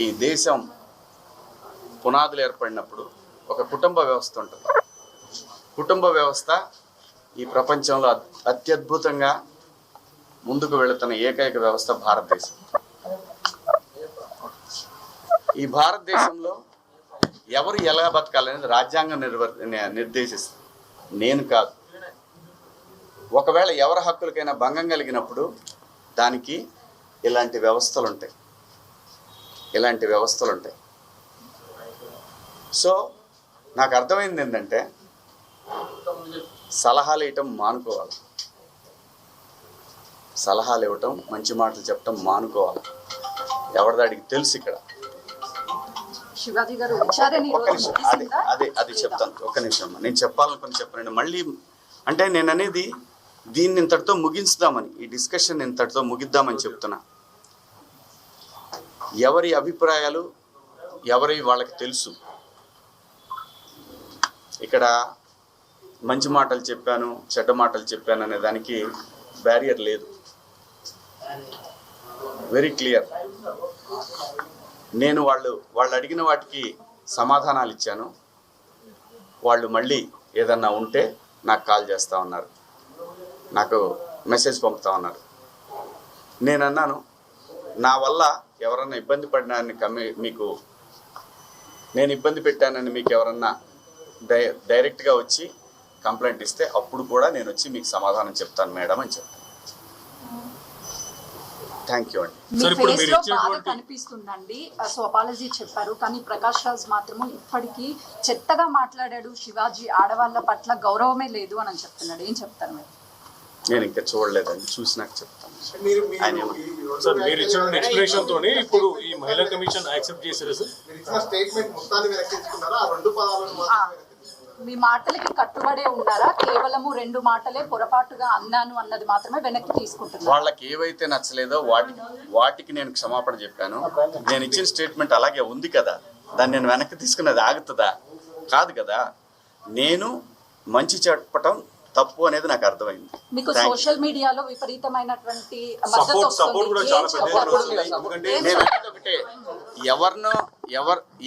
ఈ దేశం పునాదులు ఏర్పడినప్పుడు ఒక కుటుంబ వ్యవస్థ ఉంటుంది. కుటుంబ వ్యవస్థ ఈ ప్రపంచంలో అత్యద్భుతంగా ముందుకు వెళుతున్న ఏకైక వ్యవస్థ భారతదేశం. ఈ భారతదేశంలో ఎవరు ఎలా బతకాలనేది రాజ్యాంగం నిర్దేశిస్తుంది, నేను కాదు. ఒకవేళ ఎవరి హక్కులకైనా భంగం కలిగినప్పుడు దానికి ఇలాంటి వ్యవస్థలు ఉంటాయి. సో నాకు అర్థమైంది ఏంటంటే, సలహాలు ఇవ్వటం మానుకోవాలి, సలహాలు ఇవ్వటం, మంచి మాటలు చెప్పటం మానుకోవాలి. ఎవరిదాడికి తెలుసు. ఇక్కడ అది చెప్తాను. ఒక్క నిమిషం, నేను చెప్పాలనుకుని చెప్పనండి. మళ్ళీ అంటే నేను అనేది దీన్ని ఇంతటితో ముగించుదామని, ఈ డిస్కషన్ ఇంతటితో ముగిద్దామని చెప్తున్నా. ఎవరి అభిప్రాయాలు ఎవరి వాళ్ళకి తెలుసు. ఇక్కడ మంచి మాటలు చెప్పాను, చెడ్డ మాటలు చెప్పాను అనే దానికి బ్యారియర్ లేదు. Very clear. నేను వాళ్ళు అడిగిన వాటికి సమాధానాలు ఇచ్చాను. వాళ్ళు మళ్ళీ ఏదన్నా ఉంటే నాకు కాల్ చేస్తూ ఉన్నారు, నాకు మెసేజ్ పంపుతా ఉన్నారు. నేను అన్నాను, నా వల్ల ఎవరన్నా ఇబ్బంది పడినాన్ని మీకు నేను ఇబ్బంది పెట్టానని మీకు ఎవరన్నా డైరెక్ట్గా వచ్చి కంప్లైంట్ ఇస్తే అప్పుడు కూడా నేను వచ్చి మీకు సమాధానం చెప్తాను మేడం అని చెప్తాను. థ్యాంక్ యూ అండి. కనిపిస్తుందండి. సో అపాలజీ చెప్పారు, కానీ ప్రకాష్ రాజ్ మాత్రము ఇప్పటికీ చెత్తగా మాట్లాడాడు. శివాజీ ఆడవాళ్ళ పట్ల గౌరవమే లేదు అని చెప్తున్నాడు. ఏం చెప్తారు మీరు? నేను ఇంకా చూడలేదండి, చూసినాక చెప్తాను. సార్, మీరు ఇచ్చిన ఎక్స్ప్లెనేషన్ తోని ఇప్పుడు ఈ మహిళా కమిషన్ యాక్సెప్ట్ చేశారు సార్? మీ మాటలకి కట్టుబడే ఉన్నారా? కేవలము 2 మాటలే పొరపాటుగా అన్నాను అన్నది మాత్రమే వెనక్కి తీసుకుంటున్నారు. వాళ్ళకి ఏవైతే నచ్చలేదో వాటికి నేను క్షమాపణ చెప్పాను. నేను ఇచ్చిన స్టేట్మెంట్ అలాగే ఉంది కదా, దాన్ని నేను వెనక్కి తీసుకున్నది ఆగుతుందా? కాదు కదా. నేను మంచి చెప్పటం తప్పు అనేది నాకు అర్థమైంది. మీకు సోషల్ మీడియాలో విపరీతమైనటువంటి ఒకటే,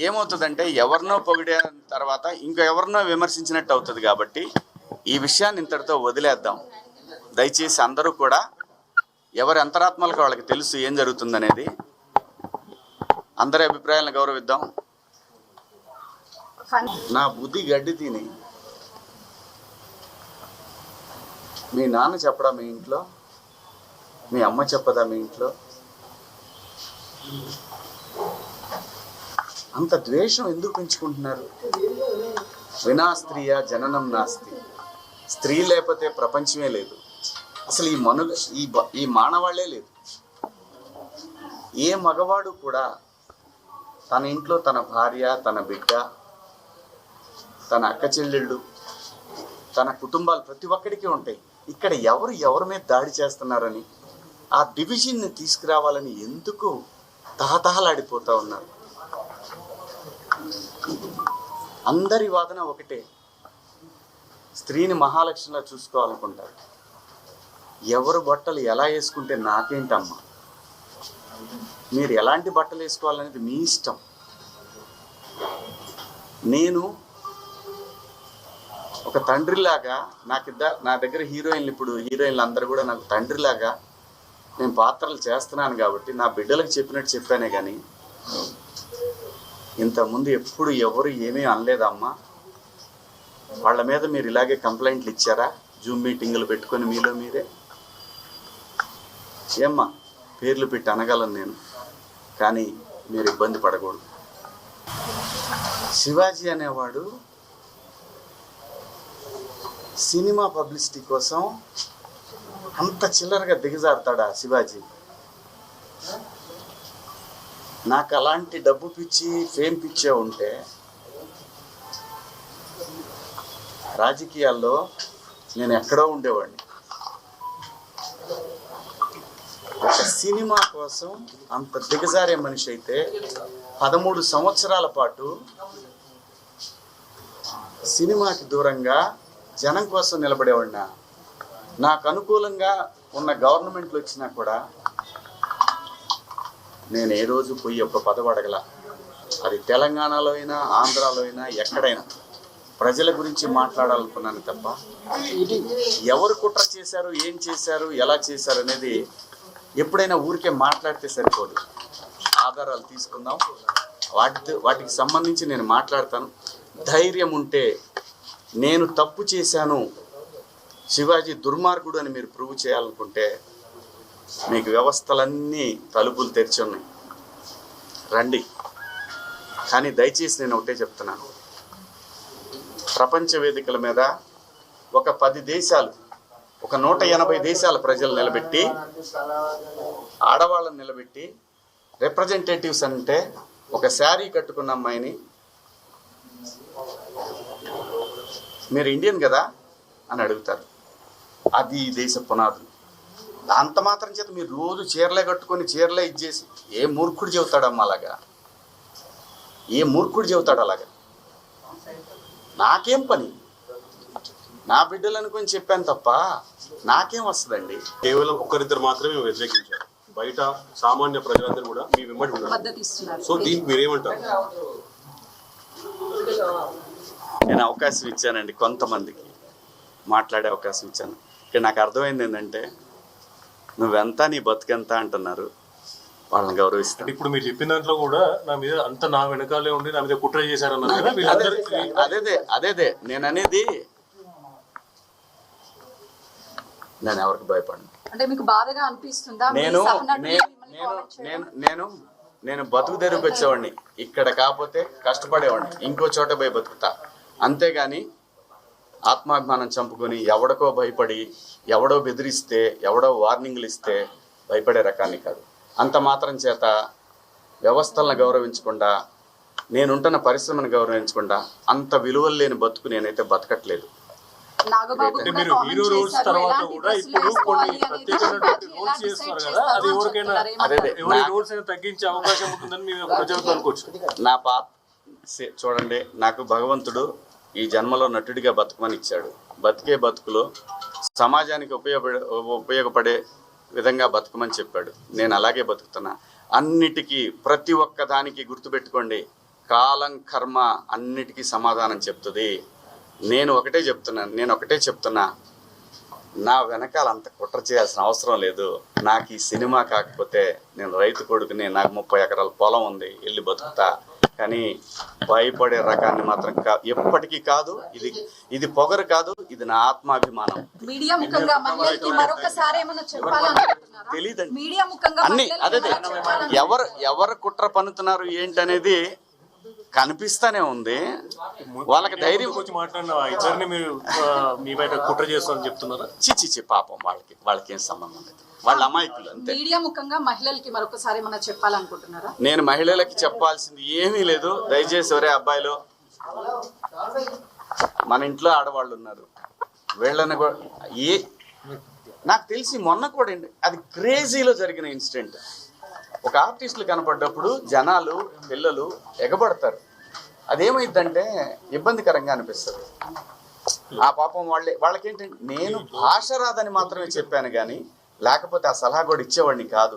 ఏమవుతుందంటే ఎవరినో పొగిడే తర్వాత ఇంకా ఎవరినో విమర్శించినట్టు అవుతుంది. కాబట్టి ఈ విషయాన్ని ఇంతటితో వదిలేద్దాం. దయచేసి అందరూ కూడా ఎవరి అంతరాత్మలకు వాళ్ళకి తెలుసు ఏం జరుగుతుందనేది. అందరి అభిప్రాయాలను గౌరవిద్దాం. నా బుద్ధి గడ్డి తిని మీ నాన్న చెప్పడా మీ ఇంట్లో? మీ అమ్మ చెప్పదా మీ ఇంట్లో? అంత ద్వేషం ఎందుకు పెంచుకుంటున్నారు? వినా స్త్రీయ జననం నాస్తి. స్త్రీ లేకపోతే ప్రపంచమే లేదు. అసలు ఈ మానవాళ్లే లేదు. ఏ మగవాడు కూడా తన ఇంట్లో తన భార్య, తన బిడ్డ, తన అక్క చెల్లెళ్ళు, తన కుటుంబాలు ప్రతి ఒక్కడికి ఉంటాయి. ఇక్కడ ఎవరి మీద దాడి చేస్తున్నారని, ఆ డివిజన్ని తీసుకురావాలని ఎందుకు తహతహలాడిపోతూ ఉన్నారు? అందరి వాదన ఒకటే, స్త్రీని మహాలక్ష్మిలా చూసుకోవాలనుకుంటారు. ఎవరు బట్టలు ఎలా వేసుకుంటే నాకేంటమ్మా? మీరు ఎలాంటి బట్టలు వేసుకోవాలనేది మీ ఇష్టం. నేను ఒక తండ్రిలాగా నా దగ్గర హీరోయిన్లు అందరూ కూడా నాకు తండ్రిలాగా నేను పాత్రలు చేస్తున్నాను. కాబట్టి నా బిడ్డలకు చెప్పినట్టు చెప్పానే కానీ ఇంతకుముందు ఎప్పుడు ఎవరు ఏమీ అనలేదమ్మా. వాళ్ళ మీద మీరు ఇలాగే కంప్లైంట్లు ఇచ్చారా? జూమ్ మీటింగులు పెట్టుకొని మీలో మీరే? ఏమ్మా, పేర్లు పెట్టి అనగలను నేను, కానీ మీరు ఇబ్బంది పడకూడదు. శివాజీ అనేవాడు సినిమా పబ్లిసిటీ కోసం అంత చిల్లరగా దిగజారుతాడా శివాజీ? నాకు అలాంటి డబ్బు పిచ్చి, ఫేమ్ పిచ్చే ఉంటే రాజకీయాల్లో నేను ఎక్కడో ఉండేవాడిని. ఒక సినిమా కోసం అంత దిగజారే మనిషి అయితే 13 సంవత్సరాల పాటు సినిమాకి దూరంగా జనం కోసం నిలబడేవాడినా. నాకు అనుకూలంగా ఉన్న గవర్నమెంట్లు వచ్చినా కూడా నేను ఏ రోజు పోయి ఒక పదవి అడగల. అది తెలంగాణలో అయినా ఆంధ్రాలో అయినా ఎక్కడైనా ప్రజల గురించి మాట్లాడాలనుకున్నాను తప్ప ఎవరు కుట్ర చేశారు, ఏం చేశారు, ఎలా చేశారు అనేది ఎప్పుడైనా ఊరికే మాట్లాడితే సరిపోదు. ఆధారాలు తీసుకుందాం, వాటికి సంబంధించి నేను మాట్లాడతాను. ధైర్యం ఉంటే నేను తప్పు చేశాను, శివాజీ దుర్మార్గుడు అని మీరు ప్రూవ్ చేయాలనుకుంటే మీకు వ్యవస్థలన్నీ తలుపులు తెరిచి ఉన్నాయి, రండి. కానీ దయచేసి నేను ఒకటే చెప్తున్నాను, ప్రపంచ వేదికల మీద ఒక 10 దేశాలు, ఒక 180 దేశాల ప్రజలు నిలబెట్టి, ఆడవాళ్ళని నిలబెట్టి, రిప్రజెంటేటివ్స్ అంటే ఒక శారీ కట్టుకున్న అమ్మాయిని మీరు ఇండియన్ కదా అని అడుగుతారు. అది ఈ దేశ పునాదులు. అంత మాత్రం చేత మీరు రోజు చీరలే కట్టుకొని చీరలే ఇచ్చేసి ఏ మూర్ఖుడు చెబుతాడమ్మా అలాగా? ఏ మూర్ఖుడు చెబుతాడు అలాగా? నాకేం పని? నా బిడ్డలు అనుకొని చెప్పాను తప్ప నాకేం వస్తుందండి? కేవలం ఒక్కరిద్దరు మాత్రమే వ్యతిరేకించారు, బయట సామాన్య ప్రజలందరూ కూడా మీ వెంబడి ఉన్నారు. మద్దతు ఇస్తున్నారు. సో దీనికి మీరేమంటారు? నేను అవకాశం ఇచ్చానండి, కొంతమందికి మాట్లాడే అవకాశం ఇచ్చాను. ఇక్కడ నాకు అర్థమైంది ఏంటంటే నువ్వెంత, నీ బతుకెంత అంటున్నారు, వాళ్ళని గౌరవిస్తాను. అంటే ఇప్పుడు మీరు చెప్పిన దాంట్లో కూడా నా వెనకాలే ఉండి నా మీద కుట్ర చేశారన్నారు కదా వీళ్ళందరూ. అదే నేను అనేది. నేను ఎవరికి భయపడను. అంటే మీకు బాధగా అనిపిస్తుందా? నేను నేను బతుకు తెరుకు వచ్చేవాడిని, ఇక్కడ కాకపోతే కష్టపడేవాడిని, ఇంకో చోట పోయి బతుకుతా. అంతేగాని ఆత్మాభిమానం చంపుకొని ఎవడికో భయపడి, ఎవడో బెదిరిస్తే, ఎవడో వార్నింగ్లు ఇస్తే భయపడే రకాన్ని కాదు. అంత మాత్రం చేత వ్యవస్థలను గౌరవించకుండా, నేనుంటున్న పరిశ్రమను గౌరవించకుండా అంత విలువలు లేని బతుకు నేనైతే బతకట్లేదు. అంటే మీరు హీరో రోల్స్ తర్వాత కూడా ఇప్పుడు కొన్ని ప్రత్యేకమైనటువంటి రోల్స్ చేస్తున్నారు కదా, అది ఎవరికైనా ఎవరి రోల్స్ అయినా తగ్గించే అవకాశం ఉంటుందని మీరు ప్రజలకు అనుకోవచ్చు. నా చూడండి, నాకు భగవంతుడు ఈ జన్మలో నటుడిగా బతుకమని ఇచ్చాడు. బతికే బతుకులో సమాజానికి ఉపయోగపడే విధంగా బతుకమని చెప్పాడు. నేను అలాగే బతుకుతున్నా. అన్నిటికీ, ప్రతి ఒక్క దానికి గుర్తుపెట్టుకోండి, కాలం కర్మ అన్నిటికీ సమాధానం చెప్తుంది. నేను ఒకటే చెప్తున్నా, నా వెనకాల అంత కుట్ర చేయాల్సిన అవసరం లేదు. నాకు ఈ సినిమా కాకపోతే నేను రైతు కొడుకుని, నాకు 30 ఎకరాల పొలం ఉంది, వెళ్ళి బతుకుతా. కానీ భయపడే రకాన్ని మాత్రం ఎప్పటికీ కాదు. ఇది పొగరు కాదు, ఇది నా ఆత్మాభిమానం. తెలీదండి అన్ని. అదే ఎవరు కుట్ర పన్నుతున్నారు ఏంటనేది కనిపిస్తానే ఉంది. వాళ్ళకి ధైర్యం వచ్చి మాట్లాడిన ఇద్దరిని మీరు మీ బయట కుట్ర చేస్తారని చెప్తున్నారా? చిచి పాపం, వాళ్ళకి ఏం సంబంధం లేదు, వాళ్ళ అమాయకులు అంతే. మీడియా ముఖంగా మహిళలకి మరొకసారి ఏమైనా చెప్పాలనుకుంటున్నారా? నేను మహిళలకి చెప్పాల్సింది ఏమీ లేదు. దయచేసి ఒరే అబ్బాయిలు, మన ఇంట్లో ఆడవాళ్ళు ఉన్నారు, వీళ్ళని కూడా నాకు తెలిసి మొన్న కూడా అది క్రేజీలో జరిగిన ఇన్సిడెంట్. ఒక ఆర్టిస్టులు కనపడ్డప్పుడు జనాలు, పిల్లలు ఎగబడతారు. అదేమైందంటే ఇబ్బందికరంగా అనిపిస్తుంది. ఆ పాపం వాళ్ళకేంటంటే, నేను భాష రాదని మాత్రమే చెప్పాను కానీ లేకపోతే ఆ సలహా కూడా ఇచ్చేవాడిని కాదు.